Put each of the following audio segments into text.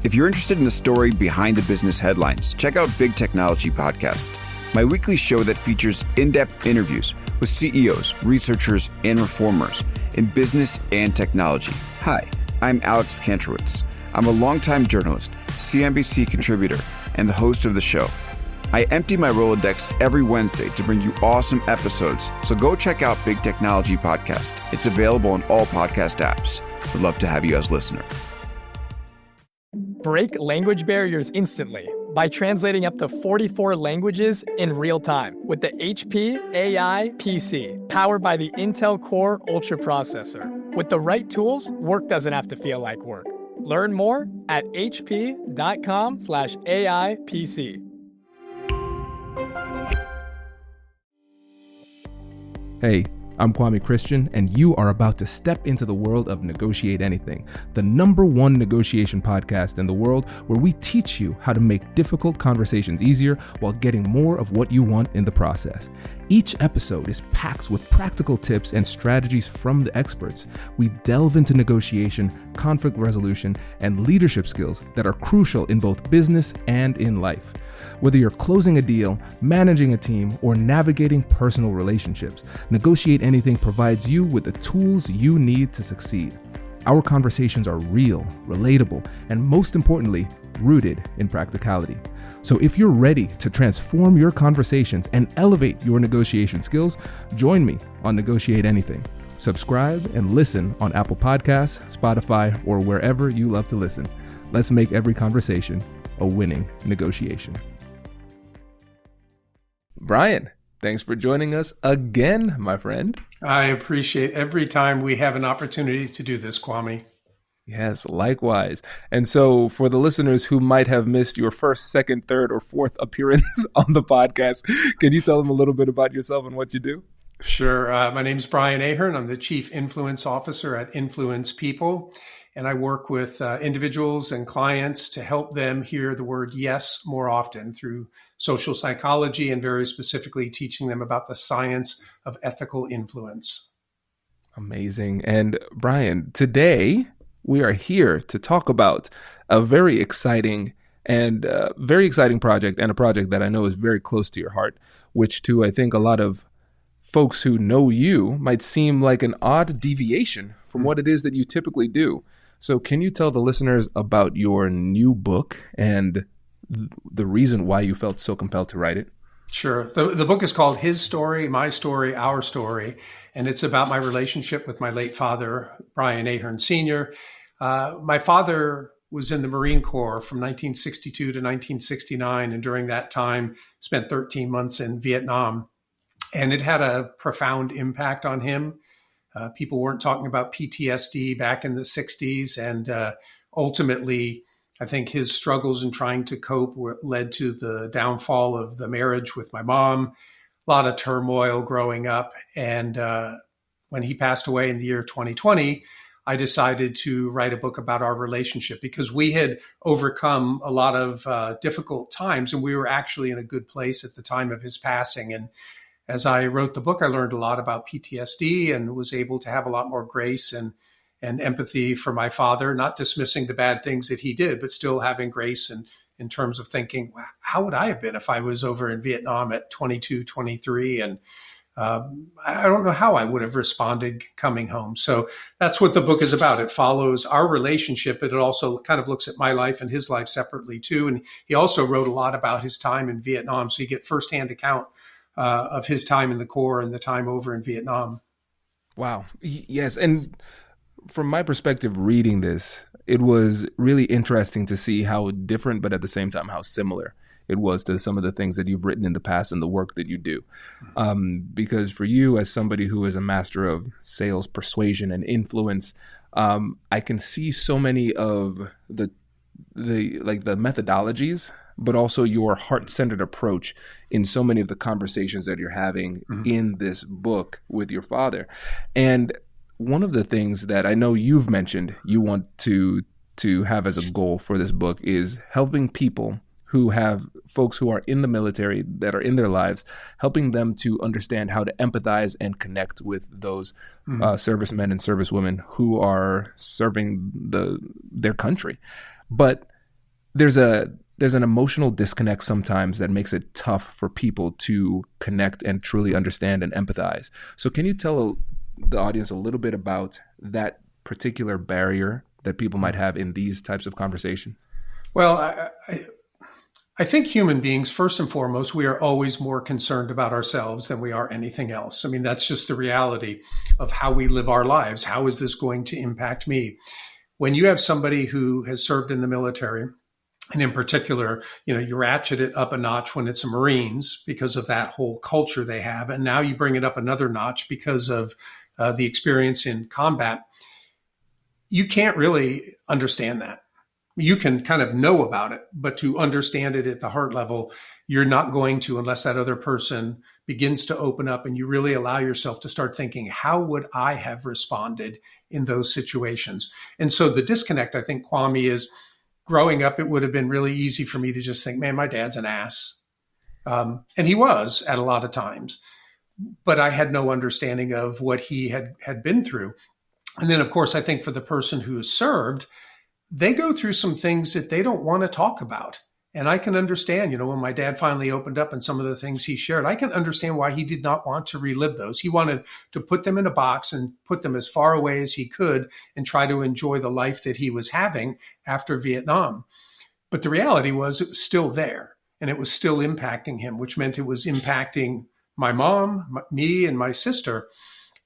If you're interested in the story behind the business headlines, check out Big Technology Podcast, my weekly show that features in-depth interviews with CEOs, researchers, and reformers in business and technology. Hi, I'm Alex Kantrowitz. I'm a longtime journalist, CNBC contributor, and the host of the show. I empty my Rolodex every Wednesday to bring you awesome episodes, so go check out Big Technology Podcast. It's available on all podcast apps. Would love to have you as a listener. Break language barriers instantly by translating up to 44 languages in real time with the HP AI PC, powered by the Intel Core Ultra processor. With the right tools, work doesn't have to feel like work. Learn more at hp.com/AI PC. Hey, I'm Kwame Christian, and you are about to step into the world of Negotiate Anything, the #1 negotiation podcast in the world where we teach you how to make difficult conversations easier while getting more of what you want in the process. Each episode is packed with practical tips and strategies from the experts. We delve into negotiation, conflict resolution, and leadership skills that are crucial in both business and in life. Whether you're closing a deal, managing a team, or navigating personal relationships, Negotiate Anything provides you with the tools you need to succeed. Our conversations are real, relatable, and most importantly, rooted in practicality. So if you're ready to transform your conversations and elevate your negotiation skills, join me on Negotiate Anything. Subscribe and listen on Apple Podcasts, Spotify, or wherever you love to listen. Let's make every conversation a winning negotiation. Brian, thanks for joining us again, my friend. I appreciate every time we have an opportunity to do this, Kwame. Yes, likewise. And so for the listeners who might have missed your first, second, third, or fourth appearance on the podcast, can you tell them a little bit about yourself and what you do? Sure. My name is Brian Ahearn. I'm the Chief Influence Officer at Influence People, and I work with individuals and clients to help them hear the word yes more often through social psychology and very specifically teaching them about the science of ethical influence. Amazing. And Brian, today we are here to talk about a very exciting project, and a project that I know is very close to your heart, which to, I think, a lot of folks who know you might seem like an odd deviation from what it is that you typically do. So can you tell the listeners about your new book and the reason why you felt so compelled to write it? Sure. The book is called His Story, My Story, Our Story, and it's about my relationship with my late father, Brian Ahearn Sr. My father was in the Marine Corps from 1962 to 1969, and during that time spent 13 months in Vietnam. And it had a profound impact on him. People weren't talking about PTSD back in the 60s. And ultimately, I think his struggles in trying to cope led to the downfall of the marriage with my mom, a lot of turmoil growing up. And when he passed away in the year 2020, I decided to write a book about our relationship because we had overcome a lot of difficult times and we were actually in a good place at the time of his passing. And as I wrote the book, I learned a lot about PTSD and was able to have a lot more grace and empathy for my father, not dismissing the bad things that he did, but still having grace and in terms of thinking, wow, how would I have been if I was over in Vietnam at 22, 23? And I don't know how I would have responded coming home. So that's what the book is about. It follows our relationship, but it also kind of looks at my life and his life separately too. And he also wrote a lot about his time in Vietnam. So you get firsthand account of his time in the Corps and the time over in Vietnam. Wow. Yes. And from my perspective, reading this, it was really interesting to see how different, but at the same time, how similar it was to some of the things that you've written in the past and the work that you do. Because for you, as somebody who is a master of sales, persuasion, and influence, I can see so many of the methodologies, but also your heart-centered approach in so many of the conversations that you're having in this book with your father. And one of the things that I know you've mentioned you want to have as a goal for this book is helping people who have folks who are in the military that are in their lives, helping them to understand how to empathize and connect with those servicemen and servicewomen who are serving their country. But there's an emotional disconnect sometimes that makes it tough for people to connect and truly understand and empathize. So can you tell the audience a little bit about that particular barrier that people might have in these types of conversations? Well, I think human beings, first and foremost, we are always more concerned about ourselves than we are anything else. I mean, that's just the reality of how we live our lives. How is this going to impact me? When you have somebody who has served in the military, and in particular, you ratchet it up a notch when it's a Marines because of that whole culture they have. And now you bring it up another notch because of the experience in combat. You can't really understand that. You can kind of know about it, but to understand it at the heart level, you're not going to unless that other person begins to open up and you really allow yourself to start thinking, how would I have responded in those situations? And so the disconnect, I think, Kwame, is growing up, it would have been really easy for me to just think, man, my dad's an ass. And he was at a lot of times, but I had no understanding of what he had been through. And then, of course, I think for the person who has served, they go through some things that they don't want to talk about. And I can understand, when my dad finally opened up and some of the things he shared, I can understand why he did not want to relive those. He wanted to put them in a box and put them as far away as he could and try to enjoy the life that he was having after Vietnam. But the reality was it was still there and it was still impacting him, which meant it was impacting my mom, me, and my sister.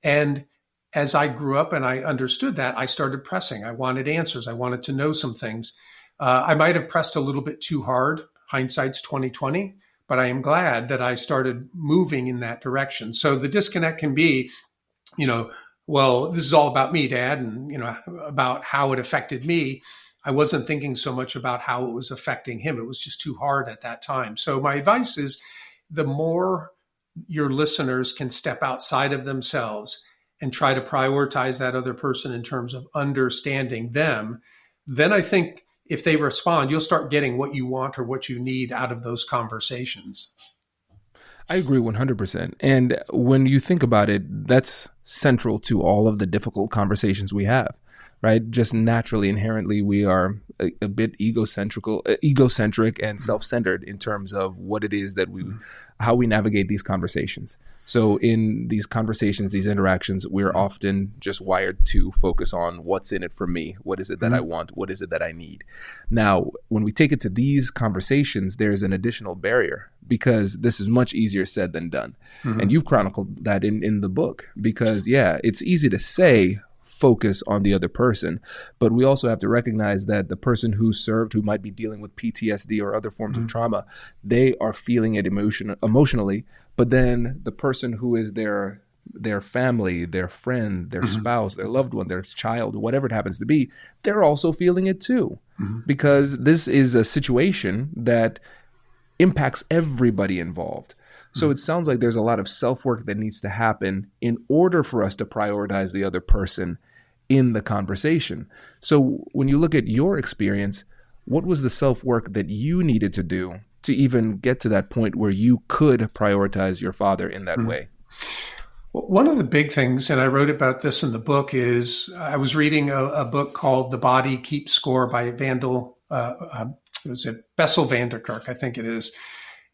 And as I grew up and I understood that, I started pressing. I wanted answers. I wanted to know some things. I might have pressed a little bit too hard. Hindsight's 20/20, but I am glad that I started moving in that direction. So the disconnect can be, well, this is all about me, Dad, and about how it affected me. I wasn't thinking so much about how it was affecting him. It was just too hard at that time. So my advice is, the more your listeners can step outside of themselves and try to prioritize that other person in terms of understanding them, then I think if they respond, you'll start getting what you want or what you need out of those conversations. I agree 100%. And when you think about it, that's central to all of the difficult conversations we have, right? Just naturally, inherently, we are a bit egocentric and self-centered in terms of what it is that how we navigate these conversations. So in these conversations, these interactions, we're often just wired to focus on what's in it for me. What is it that I want? What is it that I need? Now, when we take it to these conversations, there's an additional barrier because this is much easier said than done. And you've chronicled that in the book because, it's easy to say, focus on the other person. But we also have to recognize that the person who served, who might be dealing with PTSD or other forms of trauma, they are feeling it emotionally. But then the person who is their family, their friend, their spouse, their loved one, their child, whatever it happens to be, they're also feeling it too. Because this is a situation that impacts everybody involved. So it sounds like there's a lot of self-work that needs to happen in order for us to prioritize the other person in the conversation. So when you look at your experience, what was the self-work that you needed to do to even get to that point where you could prioritize your father in that way? Well, one of the big things, and I wrote about this in the book, is I was reading a book called The Body Keeps Score by Bessel van der Kolk, I think it is.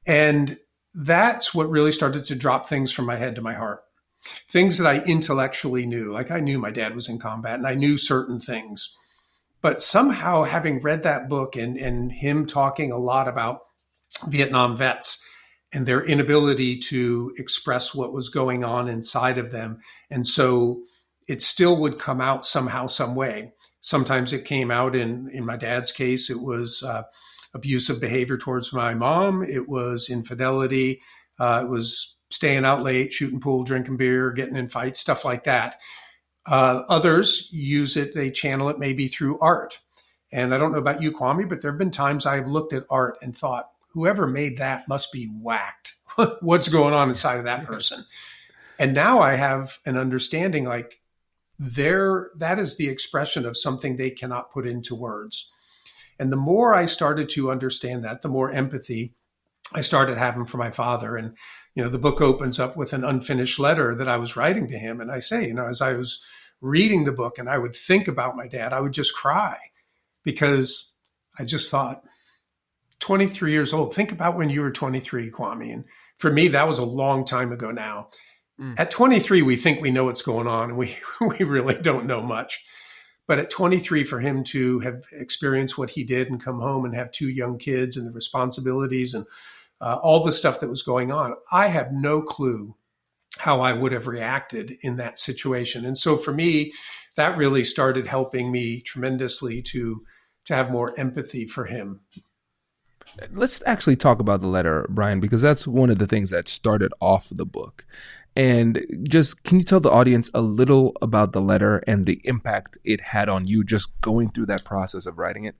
And that's what really started to drop things from my head to my heart. Things that I intellectually knew, like I knew my dad was in combat and I knew certain things. But somehow having read that book and him talking a lot about Vietnam vets and their inability to express what was going on inside of them. And so it still would come out somehow, some way. Sometimes it came out in my dad's case, it was abusive behavior towards my mom. It was infidelity. It was staying out late, shooting pool, drinking beer, getting in fights, stuff like that. Others use it, they channel it maybe through art. And I don't know about you, Kwame, but there have been times I've looked at art and thought, whoever made that must be whacked. What's going on inside of that person? And now I have an understanding like that is the expression of something they cannot put into words. And the more I started to understand that, the more empathy I started having for my father. And, the book opens up with an unfinished letter that I was writing to him. And I say, as I was reading the book and I would think about my dad, I would just cry because I just thought, 23 years old. Think about when you were 23, Kwame. And for me, that was a long time ago now. At 23, we think we know what's going on, and we really don't know much. But at 23, for him to have experienced what he did and come home and have 2 young kids and the responsibilities and all the stuff that was going on, I have no clue how I would have reacted in that situation. And so for me, that really started helping me tremendously to have more empathy for him. Let's actually talk about the letter, Brian, because that's one of the things that started off the book. And just, can you tell the audience a little about the letter and the impact it had on you just going through that process of writing it?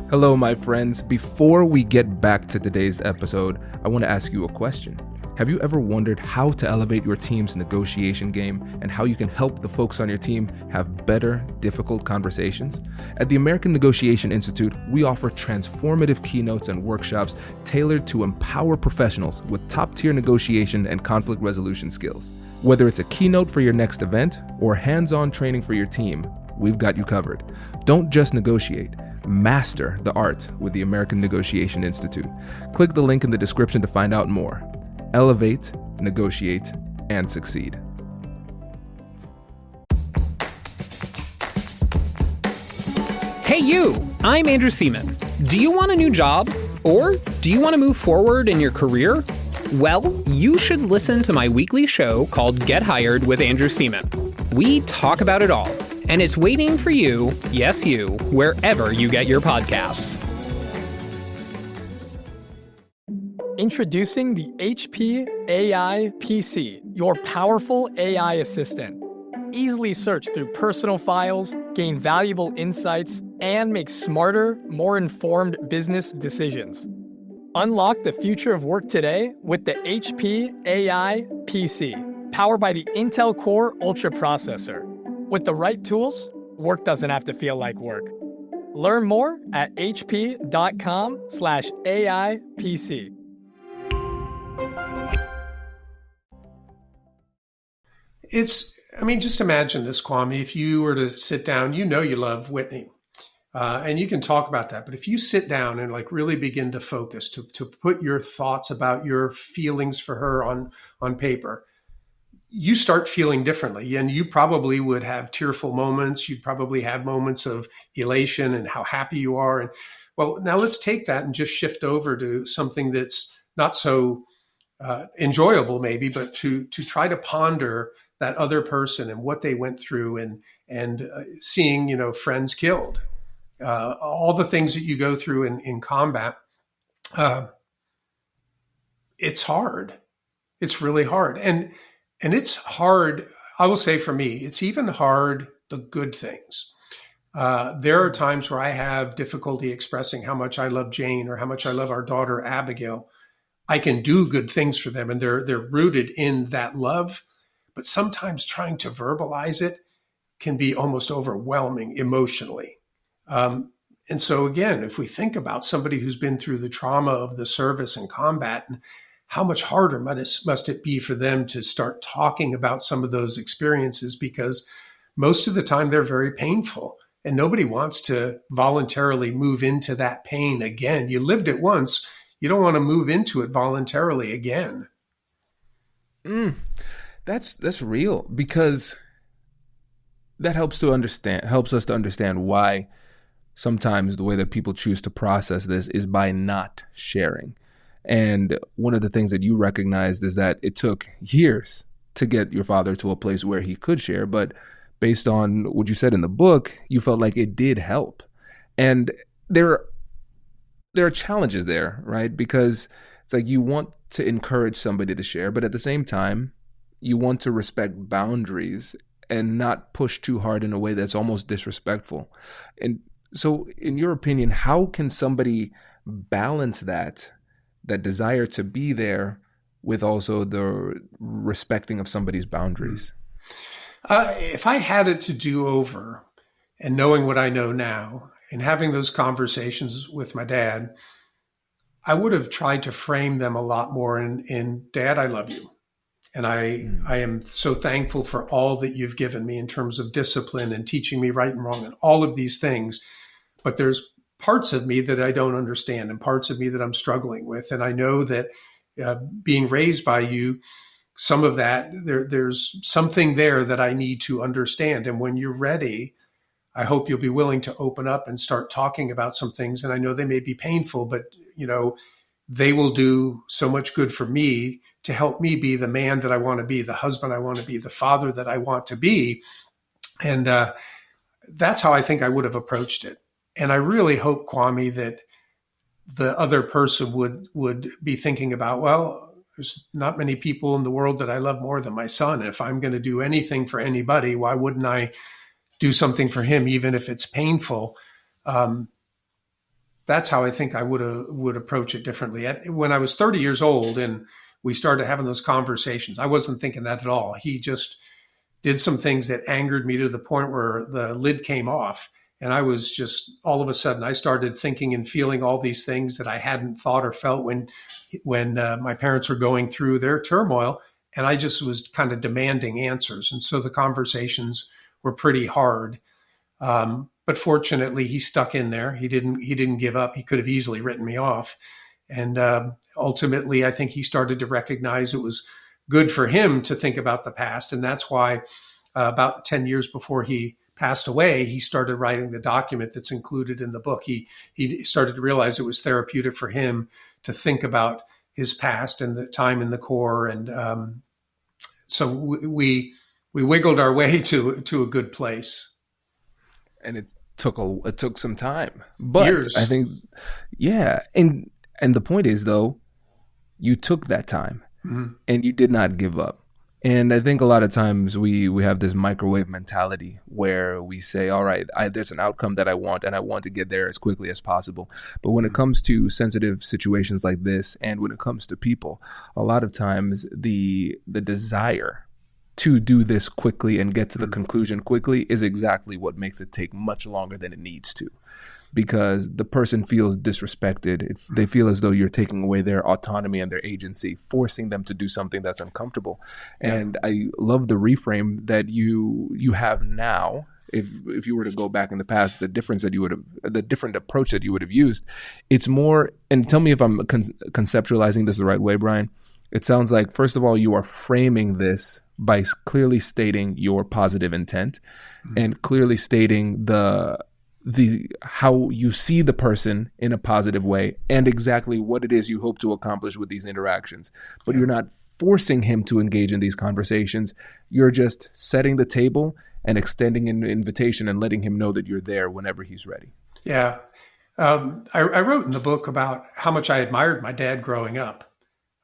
Hello, my friends. Before we get back to today's episode, I want to ask you a question. Have you ever wondered how to elevate your team's negotiation game and how you can help the folks on your team have better, difficult conversations? At the American Negotiation Institute, we offer transformative keynotes and workshops tailored to empower professionals with top-tier negotiation and conflict resolution skills. Whether it's a keynote for your next event or hands-on training for your team, we've got you covered. Don't just negotiate. Master the art with the American Negotiation Institute. Click the link in the description to find out more. Elevate, negotiate, and succeed. Hey you, I'm Andrew Seaman. Do you want a new job? Or do you want to move forward in your career? Well, you should listen to my weekly show called Get Hired with Andrew Seaman. We talk about it all, and it's waiting for you, yes you, wherever you get your podcasts. Introducing the HP AI PC, your powerful AI assistant. Easily search through personal files, gain valuable insights, and make smarter, more informed business decisions. Unlock the future of work today with the HP AI PC, powered by the Intel Core Ultra processor. With the right tools, work doesn't have to feel like work. Learn more at hp.com/AIPC. Just imagine this, Kwame. If you were to sit down, you love Whitney, and you can talk about that. But if you sit down and really begin to focus, to put your thoughts about your feelings for her on paper, you start feeling differently. And you probably would have tearful moments. You'd probably have moments of elation and how happy you are. And well, now let's take that and just shift over to something that's not so enjoyable maybe, but to try to ponder that other person and what they went through and seeing, friends killed, all the things that you go through in combat. It's hard. It's really hard. And it's hard. I will say for me, it's even hard, the good things. There are times where I have difficulty expressing how much I love Jane or how much I love our daughter, Abigail. I can do good things for them and they're rooted in that love. But sometimes trying to verbalize it can be almost overwhelming emotionally. And so again, if we think about somebody who's been through the trauma of the service and combat, and how much harder must it be for them to start talking about some of those experiences, because most of the time they're very painful and nobody wants to voluntarily move into that pain again. You lived it once. You don't want to move into it voluntarily again. That's real, because that helps us to understand why sometimes the way that people choose to process this is by not sharing. And one of the things that you recognized is that it took years to get your father to a place where he could share, but based on what you said in the book, you felt like it did help. And there are challenges there, right? Because it's like you want to encourage somebody to share, but at the same time, you want to respect boundaries and not push too hard in a way that's almost disrespectful. And so in your opinion, how can somebody balance that desire to be there with also the respecting of somebody's boundaries? If I had it to do over, and knowing what I know now and having those conversations with my dad, I would have tried to frame them a lot more in Dad, I love you. And I am so thankful for all that you've given me in terms of discipline and teaching me right and wrong and all of these things. But there's parts of me that I don't understand and parts of me that I'm struggling with. And I know that being raised by you, some of that, there's something there that I need to understand. And when you're ready, I hope you'll be willing to open up and start talking about some things. And I know they may be painful, but they will do so much good for me to help me be the man that I want to be, the husband I want to be, the father that I want to be. And that's how I think I would have approached it. And I really hope, Kwame, that the other person would be thinking about, well, there's not many people in the world that I love more than my son. If I'm going to do anything for anybody, why wouldn't I do something for him, even if it's painful? That's how I think I would approach it differently. When I was 30 years old and we started having those conversations, I wasn't thinking that at all. He just did some things that angered me to the point where the lid came off. And I was just, all of a sudden, I started thinking and feeling all these things that I hadn't thought or felt when my parents were going through their turmoil. And I just was kind of demanding answers. And so the conversations were pretty hard. But fortunately, he stuck in there. He didn't give up. He could have easily written me off. And ultimately, I think he started to recognize it was good for him to think about the past. And that's why about 10 years before he passed away, he started writing the document that's included in the book. He started to realize it was therapeutic for him to think about his past and the time in the Corps. And so we wiggled our way to a good place. And it took some time, but years. I think, yeah. And the point is, though, you took that time and you did not give up. And I think a lot of times we have this microwave mentality where we say, all right, there's an outcome that I want and I want to get there as quickly as possible. But when it comes to sensitive situations like this, and when it comes to people, a lot of times the desire to do this quickly and get to the conclusion quickly is exactly what makes it take much longer than it needs to. Because the person feels disrespected. They feel as though you're taking away their autonomy and their agency, forcing them to do something that's uncomfortable. Yeah. And I love the reframe that you have now. If you were to go back in the past, the different approach that you would have used, it's more, and tell me if I'm conceptualizing this the right way, Brian. It sounds like, first of all, you are framing this by clearly stating your positive intent and clearly stating the how you see the person in a positive way and exactly what it is you hope to accomplish with these interactions. But you're not forcing him to engage in these conversations. You're just setting the table and extending an invitation and letting him know that you're there whenever he's ready. Yeah. I wrote in the book about how much I admired my dad growing up.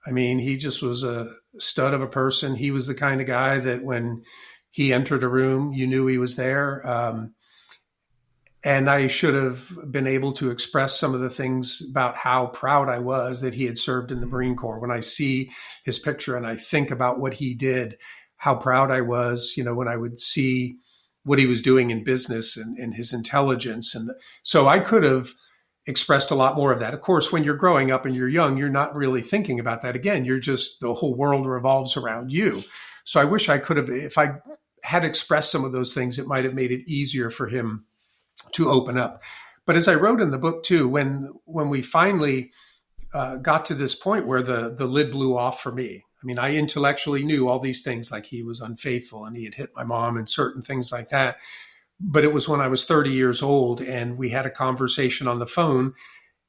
I mean, he just was a stud of a person. He was the kind of guy that when he entered a room, you knew he was there. And I should have been able to express some of the things about how proud I was that he had served in the Marine Corps. When I see his picture and I think about what he did, how proud I was, when I would see what he was doing in business and his intelligence. And so I could have expressed a lot more of that. Of course, when you're growing up and you're young, you're not really thinking about that. Again, the whole world revolves around you. So I wish I could have, if I had expressed some of those things, it might have made it easier for him to open up. But as I wrote in the book too, when we finally got to this point where the lid blew off for me, I mean, I intellectually knew all these things, like he was unfaithful and he had hit my mom and certain things like that. But it was when I was 30 years old and we had a conversation on the phone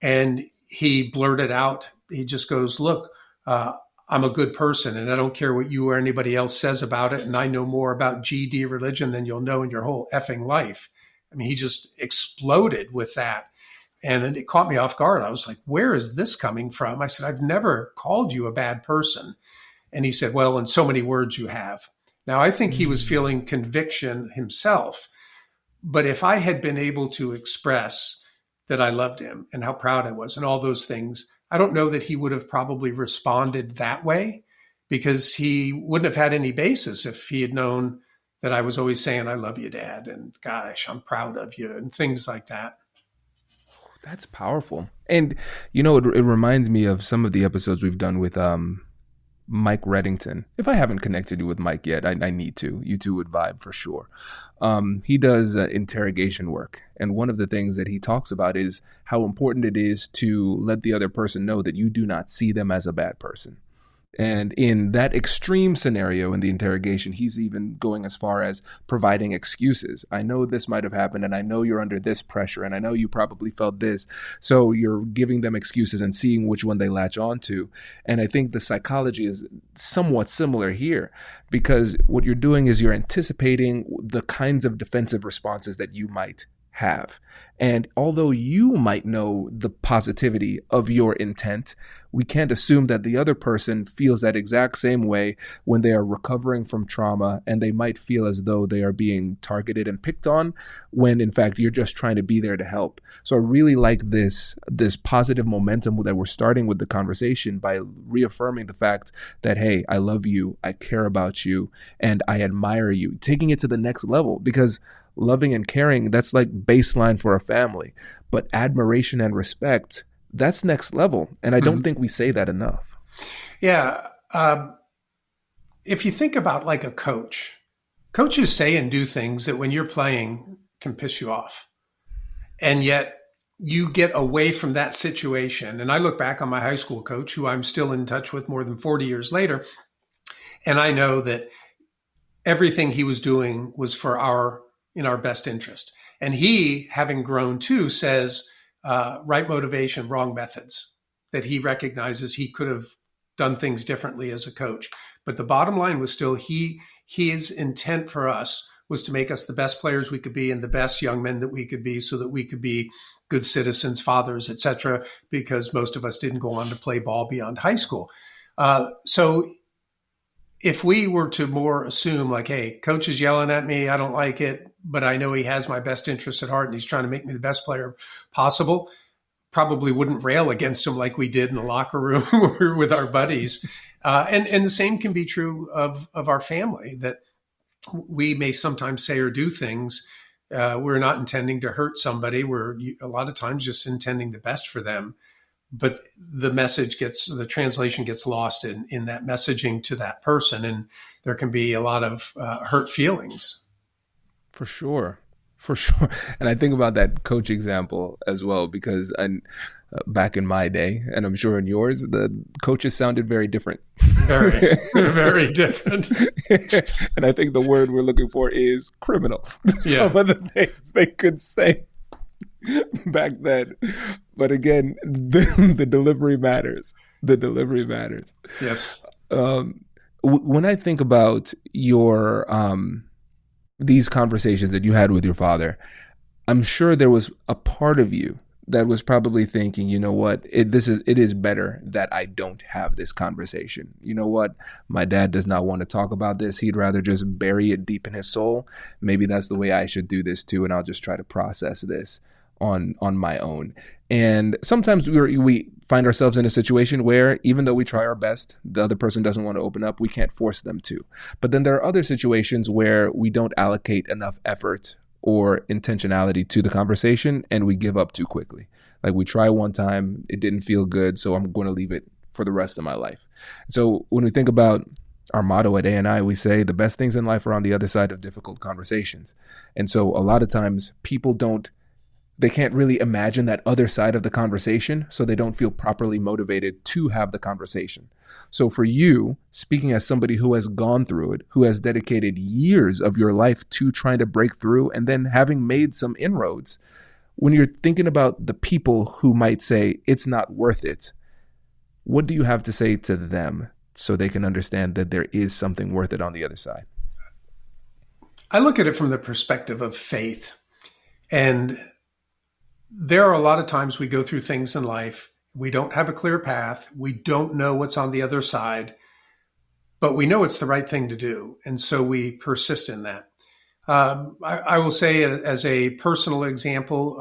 and he blurted out, he just goes, look, I'm a good person and I don't care what you or anybody else says about it. And I know more about GD religion than you'll know in your whole effing life. I mean, he just exploded with that. And it caught me off guard. I was like, where is this coming from? I said, I've never called you a bad person. And he said, well, in so many words you have. Now, I think he was feeling conviction himself. But if I had been able to express that I loved him and how proud I was and all those things, I don't know that he would have probably responded that way, because he wouldn't have had any basis if he had known that I was always saying, I love you, Dad, and gosh, I'm proud of you, and things like that. That's powerful. And, it reminds me of some of the episodes we've done with Mike Reddington. If I haven't connected you with Mike yet, I need to. You two would vibe for sure. He does interrogation work. And one of the things that he talks about is how important it is to let the other person know that you do not see them as a bad person. And in that extreme scenario in the interrogation, he's even going as far as providing excuses. I know this might have happened, and I know you're under this pressure, and I know you probably felt this. So you're giving them excuses and seeing which one they latch on to. And I think the psychology is somewhat similar here, because what you're doing is you're anticipating the kinds of defensive responses that you might have. And although you might know the positivity of your intent, we can't assume that the other person feels that exact same way when they are recovering from trauma, and they might feel as though they are being targeted and picked on, when in fact you're just trying to be there to help. So I really like this positive momentum that we're starting with the conversation by reaffirming the fact that, hey, I love you, I care about you, and I admire you, taking it to the next level, because loving and caring, that's like baseline for a family. But admiration and respect, that's next level. And I don't think we say that enough. Yeah. If you think about like a coach, coaches say and do things that when you're playing can piss you off. And yet you get away from that situation. And I look back on my high school coach, who I'm still in touch with more than 40 years later. And I know that everything he was doing was in our best interest. And he, having grown too, says, right motivation, wrong methods, that he recognizes he could have done things differently as a coach. But the bottom line was still his intent for us was to make us the best players we could be and the best young men that we could be, so that we could be good citizens, fathers, etc., because most of us didn't go on to play ball beyond high school. So if we were to more assume like, hey, coach is yelling at me, I don't like it, but I know he has my best interests at heart and he's trying to make me the best player possible, probably wouldn't rail against him like we did in the locker room with our buddies. And the same can be true of our family, that we may sometimes say or do things. We're not intending to hurt somebody. We're a lot of times just intending the best for them. But the translation gets lost in that messaging to that person. And there can be a lot of hurt feelings. For sure. And I think about that coach example as well, because back in my day, and I'm sure in yours, the coaches sounded very different. Very, very different. And I think the word we're looking for is criminal. Yeah. Some of the things they could say back then. But again, the delivery matters. The delivery matters. Yes. When I think about your these conversations that you had with your father, I'm sure there was a part of you that was probably thinking, you know what, it is better that I don't have this conversation. You know what, my dad does not want to talk about this. He'd rather just bury it deep in his soul. Maybe that's the way I should do this too, and I'll just try to process this on my own. And sometimes we find ourselves in a situation where, even though we try our best, the other person doesn't want to open up. We can't force them to. But then there are other situations where we don't allocate enough effort or intentionality to the conversation, and we give up too quickly. Like, we try one time, it didn't feel good, so I'm going to leave it for the rest of my life. So when we think about our motto at A&I, we say the best things in life are on the other side of difficult conversations. And so a lot of times people they can't really imagine that other side of the conversation, so they don't feel properly motivated to have the conversation. So for you, speaking as somebody who has gone through it, who has dedicated years of your life to trying to break through, and then having made some inroads, when you're thinking about the people who might say it's not worth it, what do you have to say to them so they can understand that there is something worth it on the other side? I look at it from the perspective of faith. And there are a lot of times we go through things in life. We don't have a clear path. We don't know what's on the other side, but we know it's the right thing to do. And so we persist in that. I will say, as a personal example,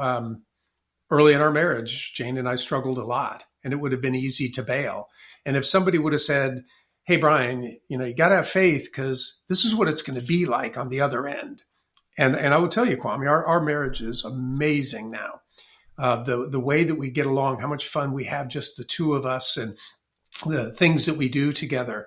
early in our marriage, Jane and I struggled a lot, and it would have been easy to bail. And if somebody would have said, hey, Brian, you got to have faith because this is what it's going to be like on the other end. And I will tell you, Kwame, our marriage is amazing now. The way that we get along, how much fun we have, just the two of us. And the things that we do together,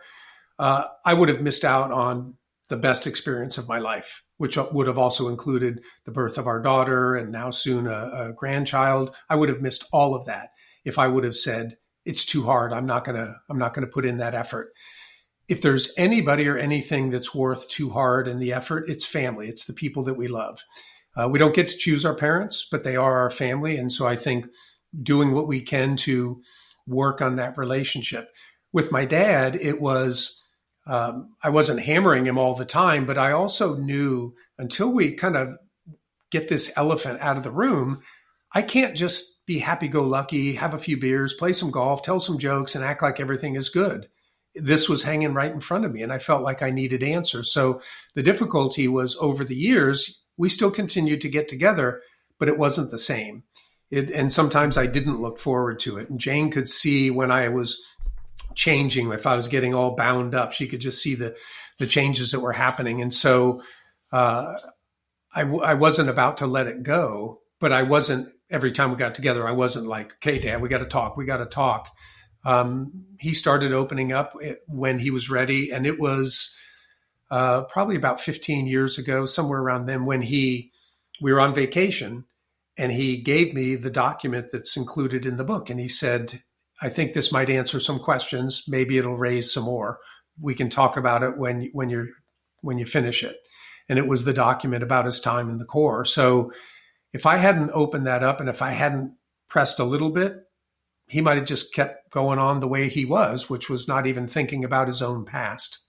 I would have missed out on the best experience of my life, which would have also included the birth of our daughter and now soon a grandchild. I would have missed all of that if I would have said, it's too hard. I'm not going to put in that effort. If there's anybody or anything that's worth too hard in the effort, it's family. It's the people that we love. We don't get to choose our parents, but they are our family. And so I think doing what we can to work on that relationship. With my dad, it was, I wasn't hammering him all the time, but I also knew until we kind of get this elephant out of the room, I can't just be happy-go-lucky, have a few beers, play some golf, tell some jokes, and act like everything is good. This was hanging right in front of me, and I felt like I needed answers. So the difficulty was over the years, we still continued to get together, but it wasn't the same. And sometimes I didn't look forward to it. And Jane could see when I was changing, if I was getting all bound up, she could just see the changes that were happening. And so I wasn't about to let it go, but I wasn't, every time we got together, I wasn't like, okay, Dad, we got to talk. He started opening up when he was ready. And it was probably about 15 years ago, somewhere around then, when we were on vacation and he gave me the document that's included in the book. And he said, I think this might answer some questions. Maybe it'll raise some more. We can talk about it when you finish it. And it was the document about his time in the Corps. So if I hadn't opened that up and if I hadn't pressed a little bit, he might have just kept going on the way he was, which was not even thinking about his own past.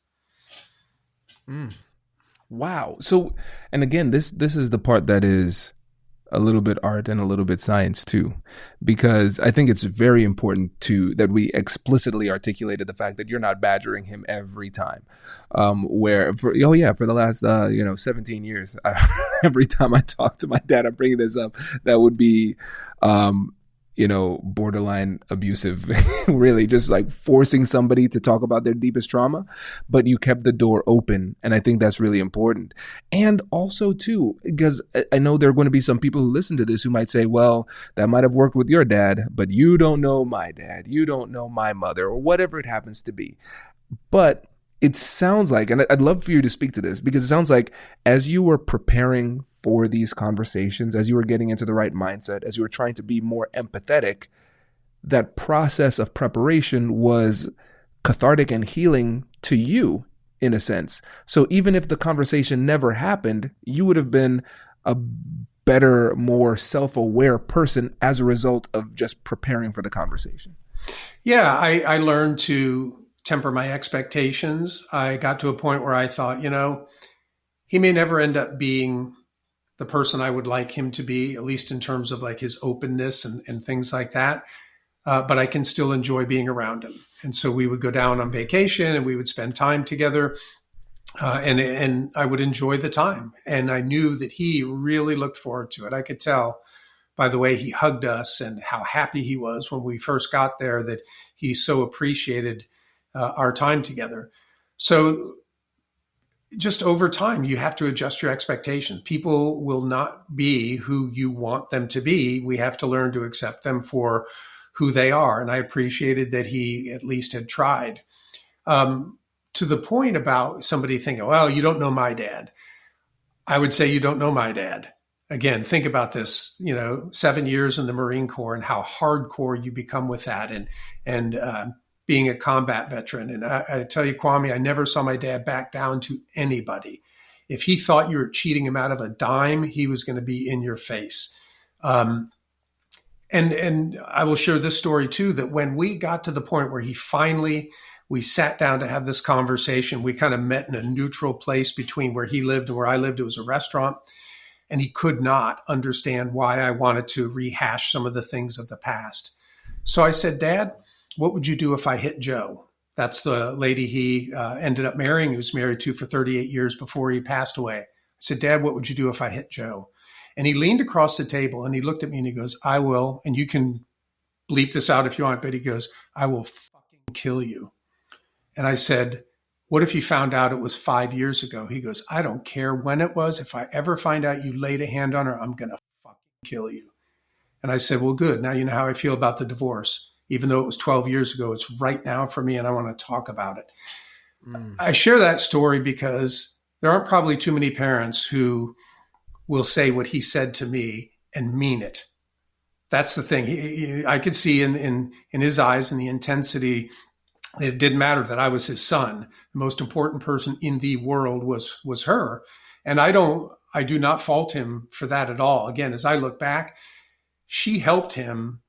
Wow. So, and again, this is the part that is a little bit art and a little bit science too, because I think it's very important that we explicitly articulated the fact that you're not badgering him every time. For the last 17 years, every time I talk to my dad, I'm bringing this up. That would be borderline abusive, really just like forcing somebody to talk about their deepest trauma, but you kept the door open. And I think that's really important. And also too, because I know there are going to be some people who listen to this who might say, well, that might have worked with your dad, but you don't know my dad. You don't know my mother, or whatever it happens to be. But it sounds like, and I'd love for you to speak to this, because it sounds like as you were preparing for these conversations, as you were getting into the right mindset, as you were trying to be more empathetic, that process of preparation was cathartic and healing to you in a sense. So even if the conversation never happened, you would have been a better, more self-aware person as a result of just preparing for the conversation. Yeah, I learned to temper my expectations. I got to a point where I thought, he may never end up being the person I would like him to be, at least in terms of like his openness and things like that. But I can still enjoy being around him. And so we would go down on vacation and we would spend time together. And I would enjoy the time. And I knew that he really looked forward to it. I could tell by the way he hugged us and how happy he was when we first got there that he so appreciated our time together. So just over time, you have to adjust your expectations. People will not be who you want them to be. We have to learn to accept them for who they are. And I appreciated that he at least had tried. To the point about somebody thinking, well, you don't know my dad. I would say you don't know my dad. Again, think about this, 7 years in the Marine Corps and how hardcore you become with that. And being a combat veteran. And I tell you, Kwame, I never saw my dad back down to anybody. If he thought you were cheating him out of a dime, he was going to be in your face. And I will share this story too, that when we got to the point where we sat down to have this conversation, we kind of met in a neutral place between where he lived and where I lived. It was a restaurant. And he could not understand why I wanted to rehash some of the things of the past. So I said, Dad, what would you do if I hit Joe? That's the lady he ended up marrying. He was married to for 38 years before he passed away. I said, Dad, what would you do if I hit Joe? And he leaned across the table and he looked at me and he goes, I will, and you can bleep this out if you want, but he goes, I will fucking kill you. And I said, what if you found out it was 5 years ago? He goes, I don't care when it was. If I ever find out you laid a hand on her, I'm going to fucking kill you. And I said, well, good. Now you know how I feel about the divorce. even though it was 12 years ago, it's right now for me, and I want to talk about it. I share that story because there aren't probably too many parents who will say what he said to me and mean it. That's the thing. I could see in his eyes and the intensity. It didn't matter that I was his son. The most important person in the world was her. And I do not fault him for that at all. Again, as I look back, she helped him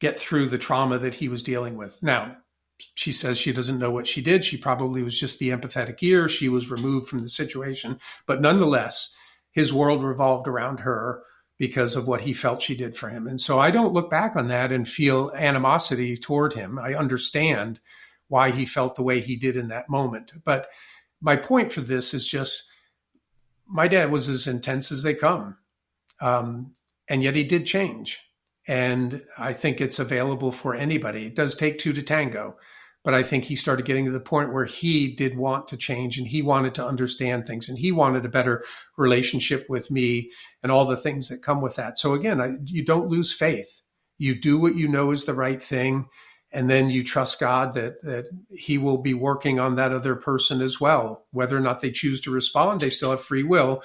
get through the trauma that he was dealing with. Now, she says she doesn't know what she did. She probably was just the empathetic ear. She was removed from the situation. But nonetheless, his world revolved around her because of what he felt she did for him. And so I don't look back on that and feel animosity toward him. I understand why he felt the way he did in that moment. But my point for this is just, my dad was as intense as they come. And yet he did change. And I think it's available for anybody. It does take two to tango. But I think he started getting to the point where he did want to change, and he wanted to understand things, and he wanted a better relationship with me and all the things that come with that. So again, you don't lose faith. You do what you know is the right thing. And then you trust God that he will be working on that other person as well. Whether or not they choose to respond, they still have free will.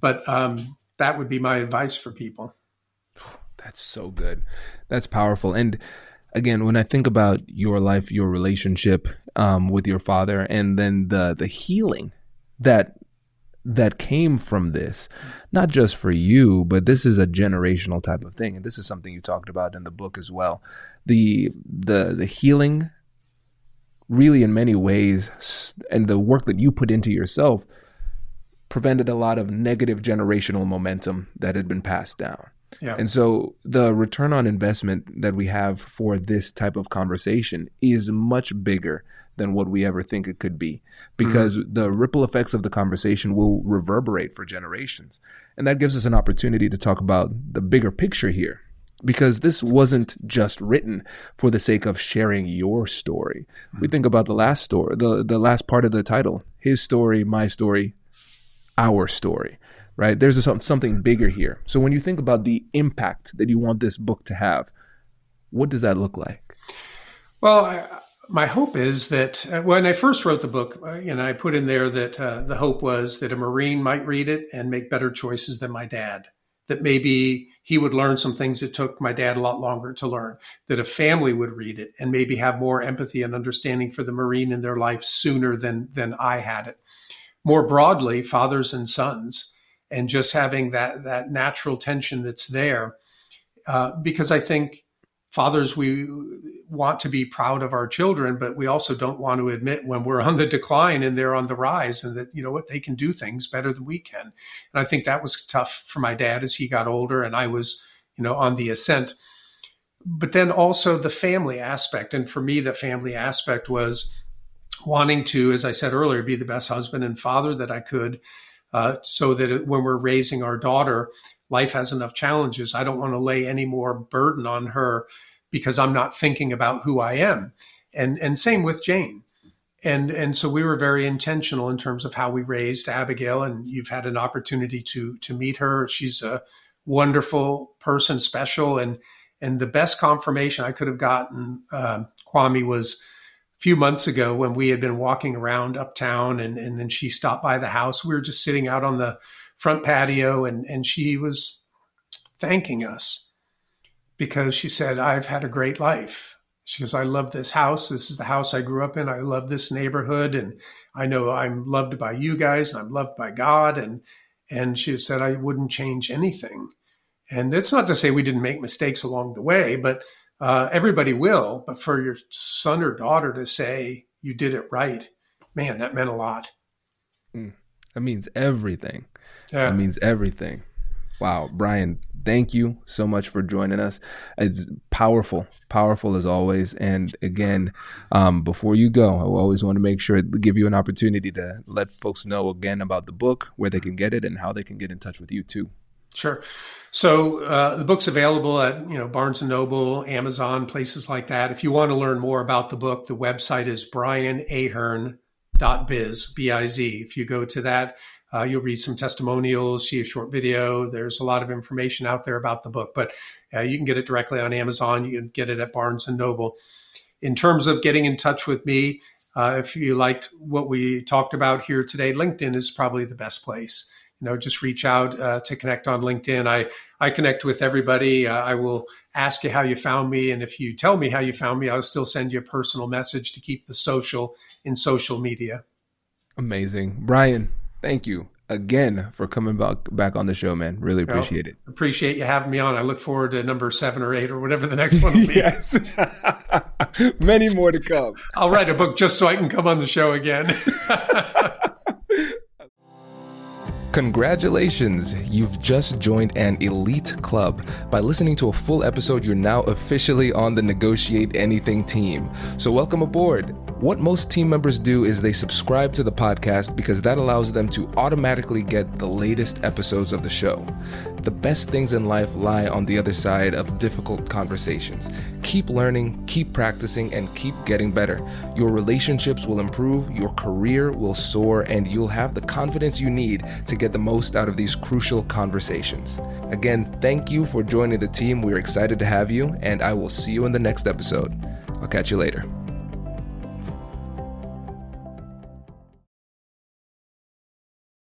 But that would be my advice for people. That's so good. That's powerful. And again, when I think about your life, your relationship with your father, and then the healing that came from this, not just for you, but this is a generational type of thing. And this is something you talked about in the book as well. The healing really in many ways, and the work that you put into yourself, prevented a lot of negative generational momentum that had been passed down. Yeah. And so the return on investment that we have for this type of conversation is much bigger than what we ever think it could be, because the ripple effects of the conversation will reverberate for generations. And that gives us an opportunity to talk about the bigger picture here, because this wasn't just written for the sake of sharing your story. We think about the last story, the last part of the title, his story, my story, our story. Right? There's something bigger here. So when you think about the impact that you want this book to have, what does that look like? Well, my hope is that when I first wrote the book, I put in there that the hope was that a Marine might read it and make better choices than my dad, that maybe he would learn some things that took my dad a lot longer to learn, that a family would read it and maybe have more empathy and understanding for the Marine in their life sooner than I had it. More broadly, fathers and sons, and just having that natural tension that's there. Because I think fathers, we want to be proud of our children, but we also don't want to admit when we're on the decline and they're on the rise, and that, they can do things better than we can. And I think that was tough for my dad as he got older and I was, on the ascent. But then also the family aspect. And for me, the family aspect was wanting to, as I said earlier, be the best husband and father that I could. So that when we're raising our daughter, life has enough challenges. I don't want to lay any more burden on her because I'm not thinking about who I am. And same with Jane. And so we were very intentional in terms of how we raised Abigail, and you've had an opportunity to meet her. She's a wonderful person, special. And the best confirmation I could have gotten, Kwame, was few months ago when we had been walking around uptown and then she stopped by the house. We were just sitting out on the front patio and she was thanking us because she said, I've had a great life. She goes, I love this house. This is the house I grew up in. I love this neighborhood. And I know I'm loved by you guys and I'm loved by God. And she said, I wouldn't change anything. And it's not to say we didn't make mistakes along the way, but everybody will, but for your son or daughter to say you did it right, man, that meant a lot. That means everything. Yeah. That means everything. Wow. Brian, thank you so much for joining us. It's powerful as always. And again, before you go, I always want to make sure to give you an opportunity to let folks know again about the book, where they can get it and how they can get in touch with you too. Sure. So the book's available at Barnes & Noble, Amazon, places like that. If you want to learn more about the book, the website is brianahearn.biz, B-I-Z. If you go to that, You'll read some testimonials, see a short video. There's a lot of information out there about the book, but you can get it directly on Amazon. You can get it at Barnes & Noble. In terms of getting in touch with me, if you liked what we talked about here today, LinkedIn is probably the best place. Just reach out to connect on LinkedIn. I connect with everybody. I will ask you how you found me. And if you tell me how you found me, I'll still send you a personal message to keep the social in social media. Amazing. Brian, thank you again for coming back on the show, man. Really appreciate it. Appreciate you having me on. I look forward to number 7 or 8 or whatever the next one will be. Yes. Many more to come. I'll write a book just so I can come on the show again. Congratulations, you've just joined an elite club. By listening to a full episode, you're now officially on the Negotiate Anything team. So welcome aboard. What most team members do is they subscribe to the podcast because that allows them to automatically get the latest episodes of the show. The best things in life lie on the other side of difficult conversations. Keep learning, keep practicing, and keep getting better. Your relationships will improve, your career will soar, and you'll have the confidence you need to get the most out of these crucial conversations. Again, thank you for joining the team. We're excited to have you, and I will see you in the next episode. I'll catch you later.